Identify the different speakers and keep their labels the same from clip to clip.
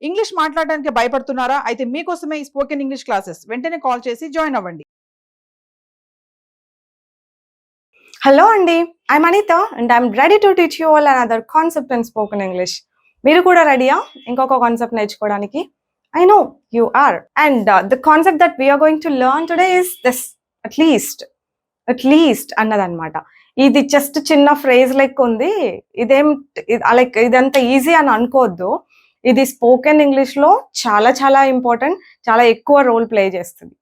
Speaker 1: English మాట్లాడడానికి భయపడుతున్నారా? అయితే మీకోసమే ఈ స్పోకెన్ ఇంగ్లీష్ క్లాసెస్. వెంటనే కాల్ చేసి జాయిన్ అవ్వండి.
Speaker 2: హలో అండి, I'm Anitha and I'm ready to teach you all another concept in spoken English. మీరు కూడా రెడీయా ఇంకొక కాన్సెప్ట్ నేర్చుకోవడానికి? I know you are. And the concept that we're going to learn today is this at least అన్నదన్నమాట. ఇది just చిన్న phrase లెక్క ఉంది. లైక్ ఇదంత ఈజీ అని అనుకోవద్దు. ఇది స్పోకెన్ ఇంగ్లీష్లో చాలా చాలా ఇంపార్టెంట్, చాలా ఎక్కువ రోల్ ప్లే చేస్తుంది.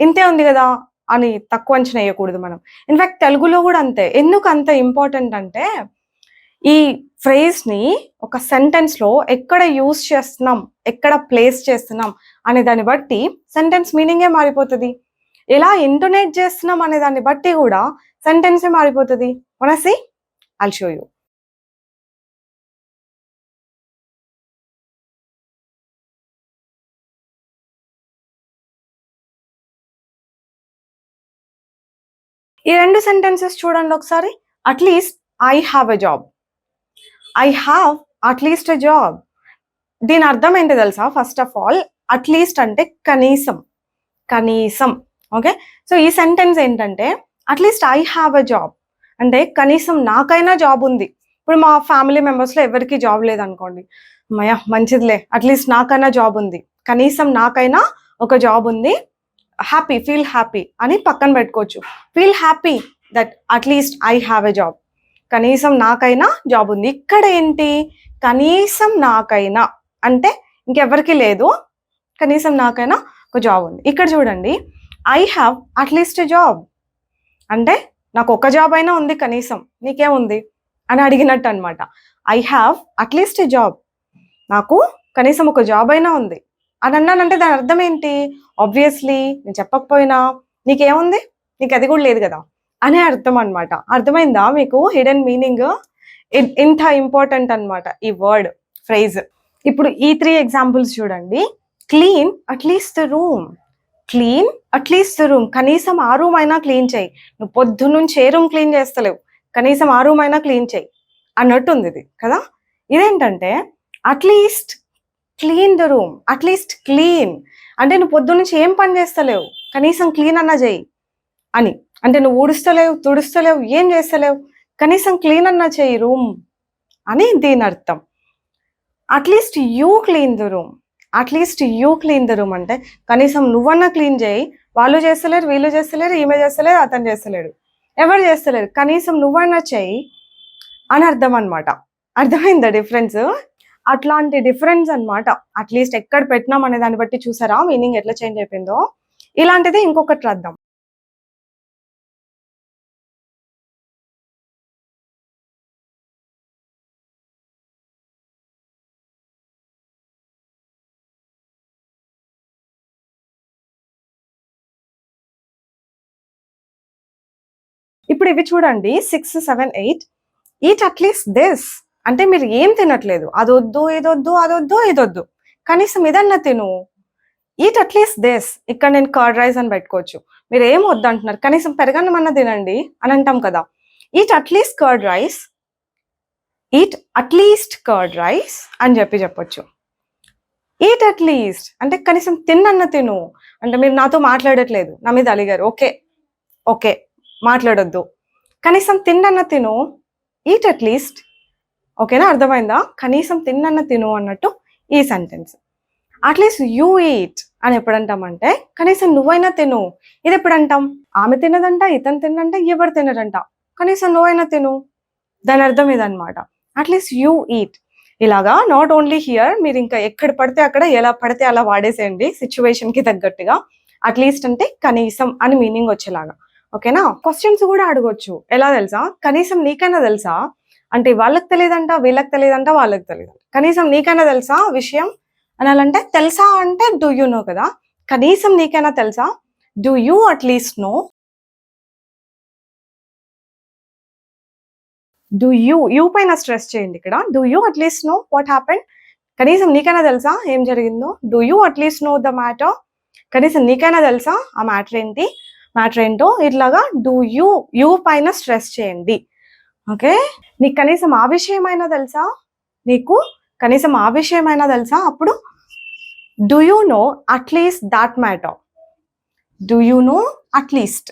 Speaker 2: ఇంతే ఉంది కదా అని తక్కువ అంచనా వేయకూడదు మనం. ఇన్ఫాక్ట్ తెలుగులో కూడా అంతే. ఎందుకు అంత ఇంపార్టెంట్ అంటే ఈ ఫ్రేజ్ని ఒక సెంటెన్స్లో ఎక్కడ యూజ్ చేస్తున్నాం, ఎక్కడ ప్లేస్ చేస్తున్నాం అనే దాన్ని బట్టి సెంటెన్స్ మీనింగే మారిపోతుంది. ఎలా ఇంటోనేట్ చేస్తున్నాం అనే దాన్ని బట్టి కూడా సెంటెన్సే మారిపోతుంది. మనసి ఐల్ షో యూ. ఈ రెండు సెంటెన్సెస్ చూడండి ఒకసారి. At least I have a job, I have at least a job. దీని అర్థం ఏంటి తెలుసా? ఫస్ట్ ఆఫ్ ఆల్ అట్లీస్ట్ అంటే కనీసం. ఓకే, సో ఈ సెంటెన్స్ ఏంటంటే at least I have a job అంటే కనీసం నాకైనా జాబ్ ఉంది. ఇప్పుడు మా ఫ్యామిలీ మెంబర్స్లో ఎవరికి జాబ్ లేదనుకోండి, అమ్మయ్య మంచిదిలే, అట్లీస్ట్ నాకైనా జాబ్ ఉంది, కనీసం నాకైనా ఒక జాబ్ ఉంది, హ్యాపీ, ఫీల్ హ్యాపీ అని పక్కన పెట్టుకోవచ్చు. Feel happy that at least I have a job, కనీసం నాకైనా జాబ్ ఉంది. ఇక్కడ ఏంటి? కనీసం నాకైనా అంటే ఇంకెవరికి లేదు, కనీసం నాకైనా ఒక జాబ్ ఉంది. ఇక్కడ చూడండి, I have at least a job అంటే నాకు ఒక జాబ్ అయినా ఉంది కనీసం, నీకేముంది అని అడిగినట్టు అనమాట. I have at least a job, నాకు కనీసం ఒక జాబ్ అయినా ఉంది అని అన్నానంటే దాని అర్థం ఏంటి? ఆబ్వియస్లీ నేను చెప్పకపోయినా నీకేముంది, నీకు అది కూడా లేదు కదా అనే అర్థం అనమాట. అర్థమైందా మీకు హిడెన్ మీనింగ్? ఇంత ఇంపార్టెంట్ అనమాట ఈ వర్డ్ ఫ్రేజ్. ఇప్పుడు ఈ 3 ఎగ్జాంపుల్స్ చూడండి. Clean at least the room, clean at least the room, కనీసం ఆ రూమ్ అయినా క్లీన్ చేయి. నువ్వు పొద్దున్నుంచి ఏ రూమ్ క్లీన్ చేస్తలేవు, కనీసం ఆ రూమ్ అయినా క్లీన్ చేయి అన్నట్టుంది ఇది కదా. ఇదేంటంటే at least clean the room, at least clean అంటే నువ్వు పొద్దున్నుంచి ఏం పని చేస్తలేవు, కనీసం క్లీన్ అన్నా చేయి అని. అంటే నువ్వు ఊడుస్తలేవు, తుడుస్తలేవు, ఏం చేస్తలేవు, కనీసం క్లీన్ అన్నా చేయి రూమ్ అని దీని అర్థం. At least you clean the room, at least you clean the room అంటే కనీసం నువ్వన్నా క్లీన్ చేయి. వాళ్ళు చేస్తలేరు, వీళ్ళు చేస్తలేరు, ఈమె చేస్తలేరు, అతను చేస్తలేడు, ఎవరు చేస్తలేరు, కనీసం నువ్వన్నా చేయి అని అర్థం అనమాట. అర్థమైందా డిఫరెన్స్? అట్లాంటి డిఫరెన్స్ అనమాట. అట్లీస్ట్ ఎక్కడ పెట్టినాం అనే దాన్ని బట్టి చూసారా మీనింగ్ ఎట్లా చేంజ్ అయిపోయిందో. ఇలాంటిది ఇంకొకటి రాద్దాం. ఇప్పుడు ఇవి చూడండి 6, 7, 8. ఈట్ అట్లీస్ట్ దిస్ అంటే మీరు ఏం తినట్లేదు, అదొద్దు, ఇదొద్దు, అదొద్దు, ఇదొద్దు, కనీసం ఇదన్నా తిను. ఈట్ అట్లీస్ట్ దిస్, ఇక్కడ నేను కర్డ్ రైస్ అని పెట్టుకోవచ్చు. మీరు ఏం వద్దు అంటున్నారు, కనీసం పెరగన్నం అన్న తినండి అని అంటాం కదా. Eat at least curd rice, eat at least curd rice అని చెప్పొచ్చు. ఈట్ అట్లీస్ట్ అంటే కనీసం తిన్నన్న తిను. అంటే మీరు నాతో మాట్లాడట్లేదు, నా మీద అలిగారు, ఓకే మాట్లాడొద్దు, కనీసం తిన్నన్న తిను. ఈట్ అట్లీస్ట్, ఓకేనా? అర్థమైందా? కనీసం తిన్నన్న తిను అన్నట్టు ఈ సెంటెన్స్. అట్లీస్ట్ యూ ఈట్ అని ఎప్పుడు అంటామంటే కనీసం నువ్వైనా తిను. ఇది ఎప్పుడు అంటాం? ఆమె తినదంట, ఇతను తినంట, ఎవరు తినరంట, కనీసం నువ్వైనా తిను. దాని అర్థం ఇదనమాట, అట్లీస్ట్ యూ ఈట్. ఇలాగా నాట్ ఓన్లీ హియర్, మీరు ఇంకా ఎక్కడ పడితే అక్కడ ఎలా పడితే అలా వాడేసేయండి సిచ్యువేషన్కి తగ్గట్టుగా. అట్లీస్ట్ అంటే కనీసం అని మీనింగ్ వచ్చేలాగా, ఓకేనా? క్వశ్చన్స్ కూడా అడగొచ్చు. ఎలా తెలుసా? కనీసం నీకైనా తెలుసా అంటే వాళ్ళకి తెలియదంట, వీళ్ళకి తెలియదంట, వాళ్ళకి తెలియదంట, కనీసం నీకైనా తెలుసా విషయం అనాలంటే తెలుసా అంటే డూ యూ నో కదా. కనీసం నీకైనా తెలుసా, do you at least know. Do you పైన స్ట్రెస్ చేయండి ఇక్కడ. Do you at least know what happen, కనీసం నీకైనా తెలుసా ఏం జరిగిందో. Do you at least know the matter, కనీసం నీకైనా తెలుసా ఆ మ్యాటర్ ఏంటో. ఇట్లాగా డూ యూ పైన స్ట్రెస్ చేయండి. ఓకే, నీకు కనీసం ఆ విషయమైనా తెలుసా, నీకు కనీసం ఆ విషయమైనా తెలుసా? అప్పుడు do you know at least that matter. Do you know at least.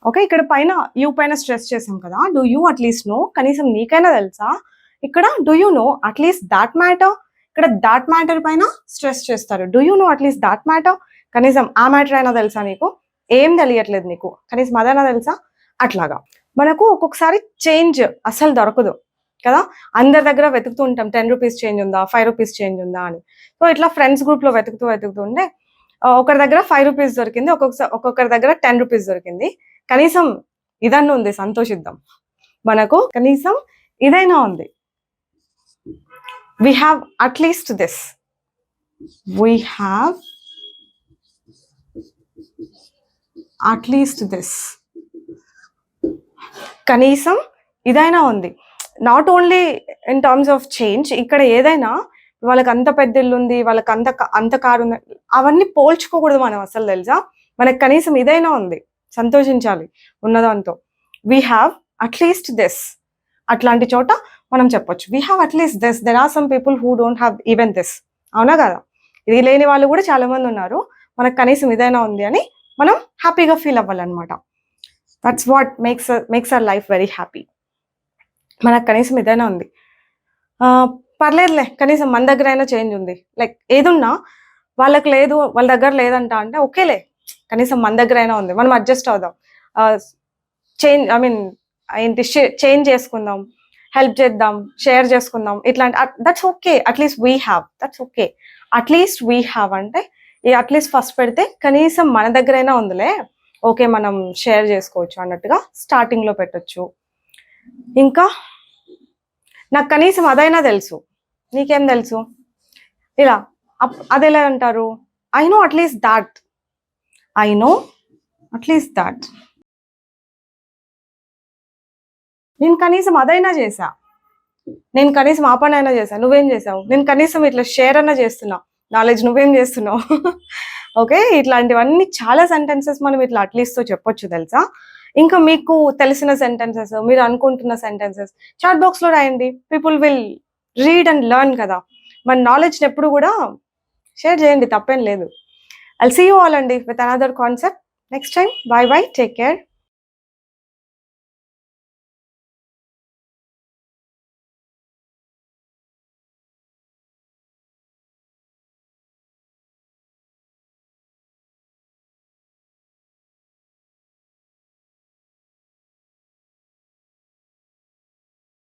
Speaker 2: Okay, ఇక్కడ పైన యూ పైన స్ట్రెస్ చేసాం కదా. డూ యూ అట్లీస్ట్ నో, కనీసం నీకైనా తెలుసా? ఇక్కడ do you know at least that matter, ఇక్కడ దాట్ మ్యాటర్ పైన స్ట్రెస్ చేస్తారు. Do you know at least that matter, కనీసం ఆ మ్యాటర్ అయినా తెలుసా నీకు? ఏం తెలియట్లేదు నీకు, కనీసం అదైనా తెలుసా? అట్లాగా మనకు ఒక్కొక్కసారి చేంజ్ అసలు దొరకదు కదా. అందరి దగ్గర వెతుకుతూ ఉంటాం, 10 రూపీస్ చేంజ్ ఉందా, 5 రూపీస్ చేంజ్ ఉందా అని. సో ఇట్లా ఫ్రెండ్స్ గ్రూప్లో వెతుకుతూ ఉంటే ఒకరి దగ్గర 5 రూపీస్ దొరికింది, ఒక్కొక్కరి దగ్గర 10 రూపీస్ దొరికింది. కనీసం ఇదన్నా ఉంది, సంతోషిద్దాం. మనకు కనీసం ఇదైనా ఉంది. We have at least this, we have at least this, కనీసం ఇదైనా ఉంది. Not only in terms of change, ఇక్కడ ఏదైనా వాళ్ళకి అంత పెద్ద ఇల్లు ఉంది, వాళ్ళకి అంత కారు ఉంది, అవన్నీ పోల్చుకోకూడదు మనం అసలు, తెలుసా? మనకు కనీసం ఇదైనా ఉంది, సంతోషించాలి ఉన్నదాంతో. వీ హ్యావ్ అట్లీస్ట్ దిస్, అట్లాంటి చోట మనం చెప్పొచ్చు we have at least this. There are some people who don't have even this. అవునా కదా? ఇది లేని వాళ్ళు కూడా చాలా మంది ఉన్నారు. మనకు కనీసం ఇదైనా ఉంది అని మనం హ్యాపీగా ఫీల్ అవ్వాలన్నమాట. That's what makes our life very happy. మనకు కనీసం ఇదైనా ఉంది, పర్లేదులే కనీసం మన దగ్గర అయినా చేంజ్ ఉంది. లైక్ ఏదున్నా వాళ్ళకి లేదు, వాళ్ళ దగ్గర లేదంట అంటే ఓకేలే, కనీసం మన దగ్గర అయినా ఉంది, మనం అడ్జస్ట్ అవుదాం, చేంజ్ చేసుకుందాం, హెల్ప్ చేద్దాం, షేర్ చేసుకుందాం, ఇట్లాంటి. That's okay, at least we have, that's okay. At least we have అంటే ఈ అట్లీస్ట్ ఫస్ట్ పెడితే కనీసం మన దగ్గరైనా ఉందిలే, ఓకే మనం షేర్ చేసుకోవచ్చు అన్నట్టుగా స్టార్టింగ్లో పెట్టచ్చు. ఇంకా నాకు కనీసం అదైనా తెలుసు, నీకేం తెలుసు, ఇలా అది ఎలా అంటారు? I know at least that, I know at least that. నేను కనీసం అదైనా చేసా, నేను కనీసం ఆ పని అయినా చేశా, నువ్వేం చేసావు? నేను కనీసం ఇట్లా షేర్ అన్నా చేస్తున్నా నాలెడ్జ్, నువ్వేం చేస్తున్నావు? ఓకే, ఇట్లాంటివన్నీ చాలా సెంటెన్సెస్ మనం ఇట్లా అట్లీస్ట్తో చెప్పొచ్చు, తెలుసా? ఇంకా మీకు తెలిసిన సెంటెన్సెస్, మీరు అనుకుంటున్న సెంటెన్సెస్ చాట్ బాక్స్లో రాయండి. People will read and learn కదా. మన నాలెడ్జ్ని ఎప్పుడు కూడా షేర్ చేయండి, తప్పేం లేదు. I'll see you all అండి with another concept next time. Bye bye, take care.